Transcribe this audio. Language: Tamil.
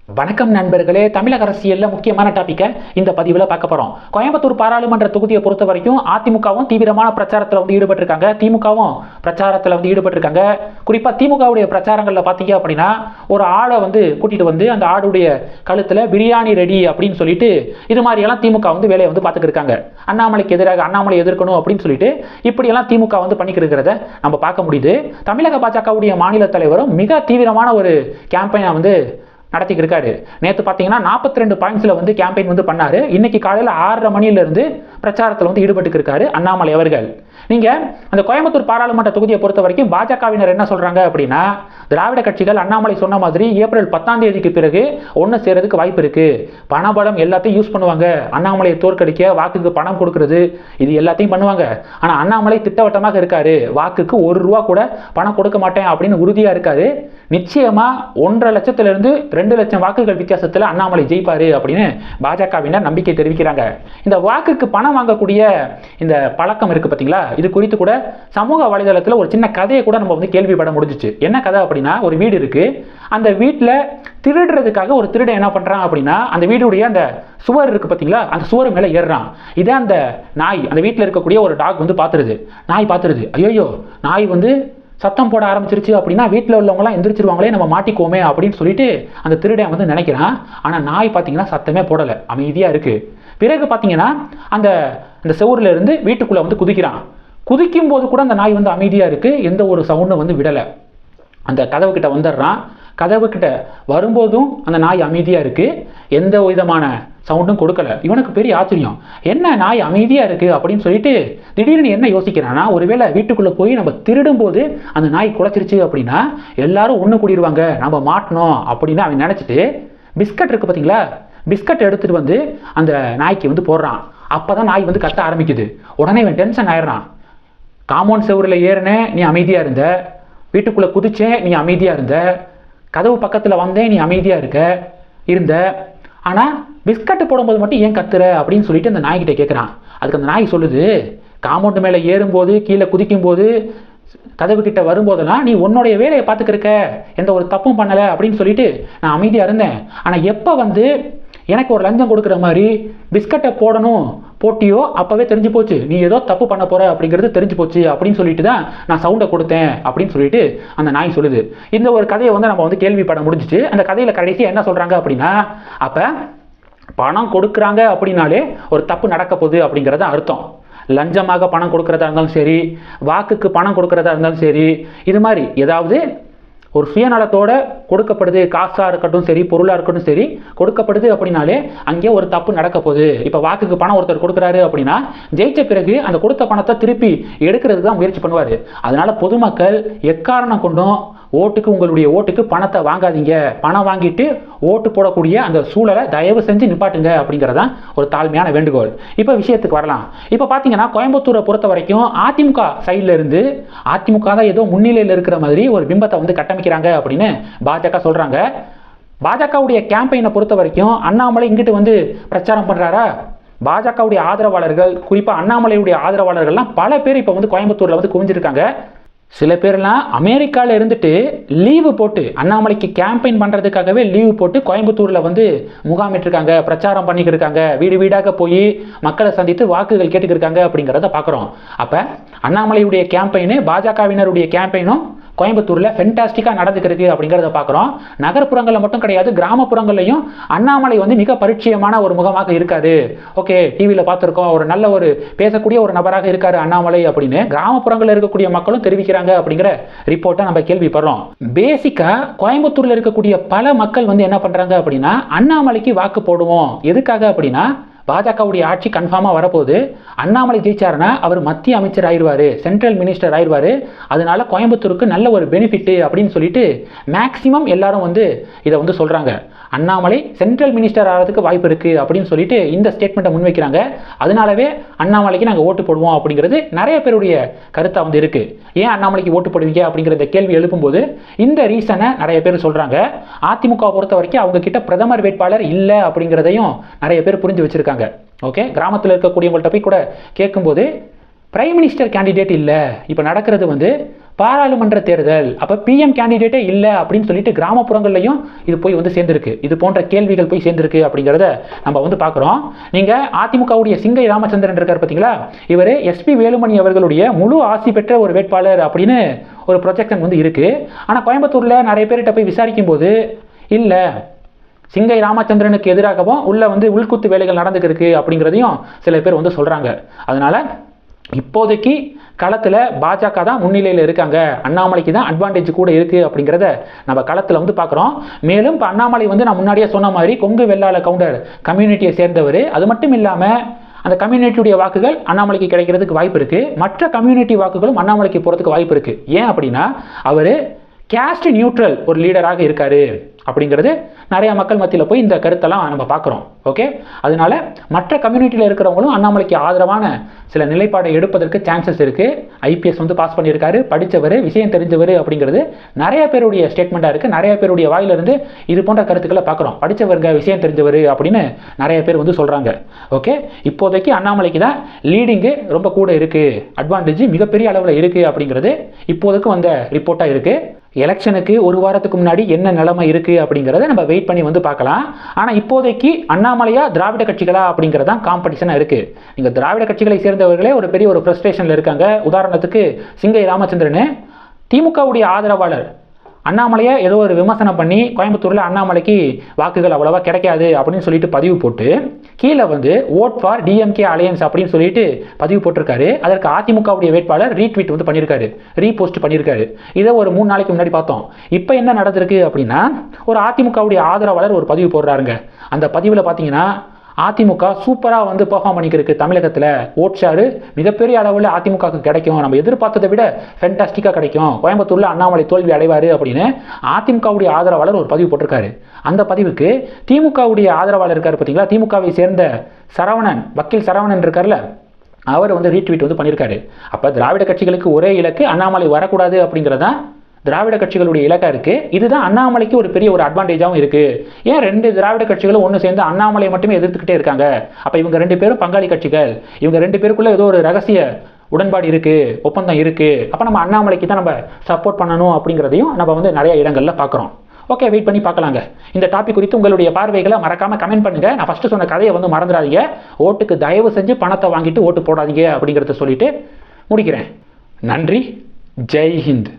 வணக்கம் நண்பர்களே. தமிழக அரசியலில் முக்கியமான டாப்பிக்கை இந்த பதிவில் பார்க்க போகிறோம். கோயம்புத்தூர் பாராளுமன்ற தொகுதியை பொறுத்த வரைக்கும் அதிமுகவும் தீவிரமான பிரச்சாரத்தில் வந்து ஈடுபட்டிருக்காங்க, திமுகவும் பிரச்சாரத்தில் வந்து ஈடுபட்டிருக்காங்க. குறிப்பாக திமுகவுடைய பிரச்சாரங்களில் பார்த்தீங்க அப்படின்னா, ஒரு ஆடை வந்து கூட்டிகிட்டு வந்து அந்த ஆடுடைய கழுத்தில் பிரியாணி ரெடி அப்படின்னு சொல்லிட்டு இது மாதிரியெல்லாம் திமுக வந்து வேலையை வந்து பார்த்துக்கிட்டு இருக்காங்க. அண்ணாமலைக்கு எதிராக அண்ணாமலை எதிர்க்கணும் அப்படின்னு சொல்லிட்டு இப்படியெல்லாம் திமுக வந்து பண்ணிக்கிறத நம்ம பார்க்க முடியுது. தமிழக பாஜகவுடைய மாநில தலைவரும் மிக தீவிரமான ஒரு கேம்பெயினை வந்து நடத்திக்கிட்டு இருக்காரு. நேற்று பார்த்தீங்கன்னா 42 பாயிண்ட்ஸில் வந்து கேம்பெயின் வந்து பண்ணாரு. இன்னைக்கு காலையில் 6:30 மணியிலிருந்து பிரச்சாரத்தில் வந்து ஈடுபட்டு இருக்காரு அண்ணாமலை அவர்கள். நீங்கள் அந்த கோயம்புத்தூர் பாராளுமன்ற தொகுதியை பொறுத்த வரைக்கும் பாஜகவினர் என்ன சொல்றாங்க அப்படின்னா, திராவிட கட்சிகள் அண்ணாமலை சொன்ன மாதிரி ஏப்ரல் 10ஆம் தேதிக்கு பிறகு ஒன்று சேரதுக்கு வாய்ப்பு இருக்கு. பணபலம் எல்லாத்தையும் யூஸ் பண்ணுவாங்க. அண்ணாமலையை தோற்கடிக்க வாக்குக்கு பணம் கொடுக்கறது இது எல்லாத்தையும் பண்ணுவாங்க. ஆனால் அண்ணாமலை திட்டவட்டமாக இருக்காரு. வாக்குக்கு ₹1 கூட பணம் கொடுக்க மாட்டேன் அப்படின்னு உறுதியா இருக்காரு. நிச்சயமா 1.5 லட்சத்திலிருந்து 2 லட்சம் வாக்குகள் வித்தியாசத்தில் அண்ணாமலை ஜெயிப்பாரு அப்படின்னு பாஜகவினர் நம்பிக்கை தெரிவிக்கிறாங்க. இந்த வாக்குக்கு பணம் வாங்கக்கூடிய இந்த பழக்கம் இருக்கு பார்த்தீங்களா, இது குறித்து கூட சமூக வலைதளத்தில் ஒரு சின்ன கதையை கூட நம்ம வந்து கேள்விப்பட முடிஞ்சிச்சு. என்ன கதை அப்படின்னா, ஒரு வீடு இருக்கு. அந்த வீட்டில் திருடுறதுக்காக ஒரு திருடன் என்ன பண்றான் அப்படின்னா, அந்த வீடுடைய அந்த சுவர் இருக்கு பார்த்தீங்களா, அந்த சுவர் மேலே ஏறுறான். இதை அந்த நாய், அந்த வீட்டில் இருக்கக்கூடிய ஒரு டாக் வந்து பார்த்துருது. நாய் பார்த்துருது, ஐயோ நாய் வந்து சத்தம் போட ஆரம்பிச்சிருச்சு அப்படின்னா வீட்டில் உள்ளவங்களாம் எந்திரிச்சிருவாங்களே, நம்ம மாட்டிக்கோமே அப்படின்னு சொல்லிட்டு அந்த திருடன் வந்து நினைக்கிறான். ஆனால் நாய் பார்த்தீங்கன்னா சத்தமே போடலை, அமைதியாக இருக்கு. பிறகு பார்த்தீங்கன்னா அந்த அந்த செவுரில் இருந்து வீட்டுக்குள்ளே வந்து குதிக்கிறான். குதிக்கும் போது கூட அந்த நாய் வந்து அமைதியாக இருக்கு, எந்த ஒரு சவுண்டும் வந்து விடலை. அந்த கதவு கிட்ட வந்துடுறான். கதவு கிட்ட வரும்போதும் அந்த நாய் அமைதியாக இருக்கு, எந்த விதமான சவுண்டும் கொடுக்கல. இவனுக்கு பெரிய ஆச்சரியம், என்ன நாய் அமைதியா இருக்கு அப்படின்னு சொல்லிட்டு திடீர்னு என்ன யோசிக்கிறான்னா, ஒருவேளை வீட்டுக்குள்ள போய் நம்ம திருடும் போது அந்த நாய் குலைச்சிருச்சு அப்படின்னா எல்லாரும் ஒன்று கூடிடுவாங்க, நம்ம மாட்டணும் அப்படின்னு அவன் நினைச்சிட்டு பிஸ்கட் இருக்கு பார்த்தீங்களா, பிஸ்கட் எடுத்துட்டு வந்து அந்த நாய்க்கு வந்து போடுறான். அப்பதான் நாய் வந்து கத்த ஆரம்பிக்குது. உடனே இவன் டென்ஷன் ஆயிடுறான். காம்பவுண்ட் செவரில் ஏறினேன் நீ அமைதியா இருந்த, வீட்டுக்குள்ள குதிச்சேன் நீ அமைதியா இருந்த, கதவு பக்கத்தில் வந்தேன் நீ அமைதியா இருந்த, ஆனால் பிஸ்கட்டு போடும்போது மட்டும் ஏன் கத்துற அப்படின்னு சொல்லிட்டு அந்த நாய்கிட்ட கேட்குறான். அதுக்கு அந்த நாய் சொல்லுது, காம்பவுண்டு மேலே ஏறும்போது கீழே குதிக்கும் போது கதவு கிட்ட வரும்போதெல்லாம் நீ உன்னுடைய வேலையை பார்த்துக்கிருக்க, எந்த ஒரு தப்பும் பண்ணலை அப்படின்னு சொல்லிட்டு நான் அமைதியாக இருந்தேன். ஆனால் எப்போ வந்து எனக்கு ஒரு லஞ்சம் கொடுக்குற மாதிரி பிஸ்கட்டை போடணும் போட்டியோ அப்போவே தெரிஞ்சு போச்சு, நீ ஏதோ தப்பு பண்ண போற அப்படிங்கிறது தெரிஞ்சு போச்சு அப்படின்னு சொல்லிட்டு தான் நான் சவுண்டை கொடுத்தேன் அப்படின்னு சொல்லிட்டு அந்த நாய் சொல்லுது. இந்த ஒரு கதையை வந்து நம்ம வந்து கேள்விப்பட முடிஞ்சிச்சு. அந்த கதையில் கடைசியாக என்ன சொல்றாங்க அப்படின்னா, அப்போ பணம் கொடுக்குறாங்க அப்படின்னாலே ஒரு தப்பு நடக்க போகுது அப்படிங்கிறத அர்த்தம். லஞ்சமாக பணம் கொடுக்கறதா இருந்தாலும் சரி, வாக்குக்கு பணம் கொடுக்கறதா இருந்தாலும் சரி, இது மாதிரி ஏதாவது ஒரு சுயநலத்தோட கொடுக்கப்படுது, காசாக இருக்கட்டும் சரி, பொருளாக இருக்கட்டும் சரி, கொடுக்கப்படுது அப்படின்னாலே அங்கே ஒரு தப்பு நடக்க போகுது. இப்போ வாக்குக்கு பணம் ஒருத்தர் கொடுக்குறாரு அப்படின்னா ஜெயிச்ச பிறகு அந்த கொடுத்த பணத்தை திருப்பி எடுக்கிறதுக்கு தான் முயற்சி பண்ணுவார். அதனால பொதுமக்கள் எக்காரணம் கொண்டும் உங்களுடைய ஓட்டுக்கு பணத்தை வாங்காதீங்க. பணம் வாங்கிட்டு ஓட்டு போடக்கூடிய அந்த சூழலை தயவு செஞ்சு நிப்பாட்டுங்க அப்படிங்கிறதான் ஒரு தாழ்மையான வேண்டுகோள். இப்போ விஷயத்துக்கு வரலாம். இப்போ பார்த்தீங்கன்னா கோயம்புத்தூரை பொறுத்த வரைக்கும் அதிமுக சைடில் இருந்து அதிமுக தான் ஏதோ முன்னிலையில் இருக்கிற மாதிரி ஒரு பிம்பத்தை வந்து கட்டமைக்கிறாங்க அப்படின்னு பாஜக சொல்றாங்க. பாஜகவுடைய கேம்பெயினை பொறுத்த வரைக்கும் அண்ணாமலை இங்கிட்டு வந்து பிரச்சாரம் பண்றாரா, பாஜகவுடைய ஆதரவாளர்கள் குறிப்பாக அண்ணாமலையுடைய ஆதரவாளர்கள்லாம் பல பேர் இப்போ வந்து கோயம்புத்தூரில் வந்து குவிஞ்சிருக்காங்க. சில பேர்லாம் அமெரிக்காவில் இருந்துட்டு லீவு போட்டு அண்ணாமலைக்கு கேம்பெயின் பண்ணுறதுக்காகவே லீவு போட்டு கோயம்புத்தூரில் வந்து முகாமிட்டிருக்காங்க, பிரச்சாரம் பண்ணிக்கிருக்காங்க, வீடு வீடாக போய் மக்களை சந்தித்து வாக்குகள் கேட்டுக்கிருக்காங்க அப்படிங்கிறத பார்க்குறோம். அப்போ அண்ணாமலையுடைய கேம்பெயினு பாஜகவினருடைய கேம்பெயினும் கோயம்புத்தூரில் ஃபென்டாஸ்டிக்காக நடந்துக்கிறது அப்படிங்கிறத பார்க்குறோம். நகர்ப்புறங்களில் மட்டும் கிடையாது, கிராமப்புறங்கள்லையும் அண்ணாமலை வந்து மிக பரிச்சயமான ஒரு முகமாக இருக்காரு. ஓகே, டிவியில் பார்த்துருக்கோம், ஒரு நல்ல ஒரு பேசக்கூடிய ஒரு நபராக இருக்காரு அண்ணாமலை அப்படின்னு கிராமப்புறங்களில் இருக்கக்கூடிய மக்களும் தெரிவிக்கிறாங்க அப்படிங்கிற ரிப்போர்ட்டை நம்ம கேள்விப்படுறோம். பேசிக்கா கோயம்புத்தூரில் இருக்கக்கூடிய பல மக்கள் வந்து என்ன பண்றாங்க அப்படின்னா, அண்ணாமலைக்கு வாக்கு போடுவோம். எதுக்காக அப்படின்னா, பாஜகவுடைய ஆட்சி கன்ஃபார்மாக வரப்போகுது. அண்ணாமலை ஜெயிச்சாருன்னா அவர் மத்திய அமைச்சர் ஆயிடுவார், சென்ட்ரல் மினிஸ்டர் ஆயிடுவார். அதனால கோயம்புத்தூருக்கு நல்ல ஒரு பெனிஃபிட் அப்படின்னு சொல்லிட்டு மேக்சிமம் எல்லாரும் வந்து இதை வந்து சொல்கிறாங்க. அண்ணாமலை சென்ட்ரல் மினிஸ்டர் ஆகிறதுக்கு வாய்ப்பு இருக்குது அப்படின்னு சொல்லிட்டு இந்த ஸ்டேட்மெண்ட்டை முன்வைக்கிறாங்க. அதனாலவே அண்ணாமலைக்கு நாங்கள் ஓட்டு போடுவோம் அப்படிங்கிறது நிறைய பேருடைய கருத்தாக வந்து இருக்குது. ஏன் அண்ணாமலைக்கு ஓட்டு போடுவீங்க அப்படிங்கிற கேள்வி எழுப்பும்போது இந்த ரீசனை நிறைய பேர் சொல்கிறாங்க. அதிமுக பொறுத்த வரைக்கும் அவங்க கிட்ட பிரதமர் வேட்பாளர் இல்லை அப்படிங்கிறதையும் நிறைய பேர் புரிஞ்சு வச்சிருக்காங்க. ஓகே, கிராமத்தில் இருக்கக்கூடியவங்கள்ட்ட போய் கூட கேட்கும்போது பிரைம் மினிஸ்டர் கேண்டிடேட் இல்லை. இப்போ நடக்கிறது வந்து பாராளுமன்ற தேர்தல். அப்போ பிஎம் கேண்டிடேட்டே இல்லை அப்படின்னு சொல்லிட்டு கிராமப்புறங்கள்லையும் இது போய் வந்து சேர்ந்துருக்கு. இது போன்ற கேள்விகள் போய் சேர்ந்துருக்கு அப்படிங்கிறத நம்ம வந்து பார்க்குறோம். நீங்கள் அதிமுகவுடைய சிங்கை ராமச்சந்திரன் இருக்கார் பார்த்தீங்களா, இவர் எஸ்பி வேலுமணி அவர்களுடைய முழு ஆசி பெற்ற ஒரு வேட்பாளர் அப்படின்னு ஒரு ப்ரொஜெக்ஷன் வந்து இருக்குது. ஆனால் கோயம்புத்தூரில் நிறைய பேர்கிட்ட போய் விசாரிக்கும் போது இல்லை, சிங்கை ராமச்சந்திரனுக்கு எதிராகவும் உள்ள வந்து உள்குத்து வேலைகள் நடந்துக்கிருக்கு அப்படிங்கிறதையும் சில பேர் வந்து சொல்கிறாங்க. அதனால் இப்போதைக்கு களத்தில் பாஜக தான் முன்னிலையில் இருக்காங்க, அண்ணாமலைக்கு தான் அட்வான்டேஜ் கூட இருக்குது அப்படிங்கிறத நம்ம களத்தில் வந்து பார்க்குறோம். மேலும் இப்போ அண்ணாமலை வந்து நான் முன்னாடியே சொன்ன மாதிரி கொங்கு வெள்ளாள கவுண்டர் கம்யூனிட்டியை சேர்ந்தவர். அது மட்டும் இல்லாமல் அந்த கம்யூனிட்டியுடைய வாக்குகள் அண்ணாமலைக்கு கிடைக்கிறதுக்கு வாய்ப்பு இருக்குது. மற்ற கம்யூனிட்டி வாக்குகளும் அண்ணாமலைக்கு போகிறதுக்கு வாய்ப்பு இருக்குது. ஏன் அப்படின்னா அவர் கேஸ்ட் நியூட்ரல் ஒரு லீடராக இருக்கார் அப்படிங்கிறது நிறைய மக்கள் மத்தியில் போய் இந்த கருத்தெல்லாம் நம்ம பார்க்குறோம். ஓகே, அதனால மற்ற கம்யூனிட்டியில் இருக்கிறவங்களும் அண்ணாமலைக்கு ஆதரவான சில நிலைப்பாடை எடுப்பதற்கு சான்சஸ் இருக்குது. ஐபிஎஸ் வந்து பாஸ் பண்ணியிருக்காரு, படித்தவர், விஷயம் தெரிஞ்சவர் அப்படிங்கிறது நிறைய பேருடைய ஸ்டேட்மெண்ட்டாக இருக்குது. நிறைய பேருடைய வாயிலிருந்து இது போன்ற கருத்துக்களை பார்க்குறோம். படித்தவர்க, விஷயம் தெரிஞ்சவர் அப்படின்னு நிறைய பேர் வந்து சொல்கிறாங்க. ஓகே, இப்போதைக்கு அண்ணாமலைக்கு தான் லீடிங்கு ரொம்ப கூட இருக்குது, அட்வான்டேஜ் மிகப்பெரிய அளவில் இருக்குது அப்படிங்கிறது இப்போதைக்கு வந்த ரிப்போர்ட்டாக இருக்குது. எலெக்ஷனுக்கு ஒரு வாரத்துக்கு முன்னாடி என்ன நிலைமை இருக்குது அப்படிங்கிறத நம்ம வெயிட் பண்ணி வந்து பார்க்கலாம். ஆனால் இப்போதைக்கு அண்ணாமலையா திராவிட கட்சிகளா அப்படிங்கிறது தான் காம்படிஷனாக இருக்குது. நீங்கள் திராவிட கட்சிகளை சேர்ந்தவர்களே ஒரு பெரிய ஒரு ஃப்ரஸ்ட்ரேஷனில் இருக்காங்க. உதாரணத்துக்கு சிங்கை ராமச்சந்திரன் திமுகவுடைய ஆதரவாளர் அண்ணாமலையை ஏதோ ஒரு விமர்சனம் பண்ணி கோயம்புத்தூரில் அண்ணாமலைக்கு வாக்குகள் அவ்வளவா கிடைக்காது அப்படின்னு சொல்லிட்டு பதிவு போட்டு கீழே வந்து ஓட் ஃபார் டிஎம்கே அலையன்ஸ் அப்படின்னு சொல்லிட்டு பதிவு போட்டிருக்காரு. அதற்கு அதிமுகவுடைய வேட்பாளர் ரீட்வீட் வந்து பண்ணியிருக்காரு, ரீபோஸ்ட் பண்ணியிருக்காரு. இதை ஒரு 3 நாளைக்கு முன்னாடி பார்த்தோம். இப்போ என்ன நடந்திருக்கு அப்படின்னா, ஒரு அதிமுகவுடைய ஆதரவாளர் ஒரு பதிவு போடுறாருங்க. அந்த பதிவில் பார்த்தீங்கன்னா அதிமுக சூப்பராக வந்து பெர்ஃபார்ம் பண்ணிக்கிறதுக்கு தமிழகத்தில் ஓட் ஷேரு மிகப்பெரிய அளவில் அதிமுகவுக்கு கிடைக்கும், நம்ம எதிர்பார்த்ததை விட ஃபென்டாஸ்டிக்காக கிடைக்கும், கோயம்புத்தூரில் அண்ணாமலை தோல்வி அடைவார் அப்படின்னு அதிமுகவுடைய ஆதரவாளர் ஒரு பதிவு போட்டிருக்காரு. அந்த பதிவுக்கு திமுகவுடைய ஆதரவாளர் இருக்கார் பார்த்தீங்களா, திமுகவை சேர்ந்த சரவணன், வக்கீல் சரவணன் இருக்கார்ல, அவர் வந்து ரீட்வீட் வந்து பண்ணியிருக்காரு. அப்போ திராவிட கட்சிகளுக்கு ஒரே இலக்கு அண்ணாமலை வரக்கூடாது அப்படிங்கிறதான் திராவிட கட்சிகளுடைய இலக்கா இருக்கு. இதுதான் அண்ணாமலைக்கு ஒரு பெரிய ஒரு அட்வான்டேஜாகவும் இருக்கு. ஏன் 2 திராவிட கட்சிகளும் ஒன்று சேர்ந்து அண்ணாமலை மட்டுமே எதிர்த்துக்கிட்டே இருக்காங்க? அப்போ இவங்க 2 பேரும் பங்காளி கட்சிகள், இவங்க 2 பேருக்குள்ள ஏதோ ஒரு ரகசிய உடன்பாடு இருக்கு, ஒப்பந்தம் இருக்கு. அப்போ நம்ம அண்ணாமலைக்கு தான் நம்ம சப்போர்ட் பண்ணணும் அப்படிங்கிறதையும் நம்ம வந்து நிறைய இடங்கள்ல பார்க்குறோம். ஓகே, வெயிட் பண்ணி பார்க்கலாங்க. இந்த டாபிக் குறித்து உங்களுடைய பார்வைகளை மறக்காம கமெண்ட் பண்ணுங்க. நான் ஃபர்ஸ்ட் சொன்ன கதையை வந்து மறந்துடாதீங்க. ஓட்டுக்கு தயவு செஞ்சு பணத்தை வாங்கிட்டு ஓட்டு போடாதீங்க அப்படிங்கிறத சொல்லிட்டு முடிக்கிறேன். நன்றி. ஜெய் ஹிந்த்.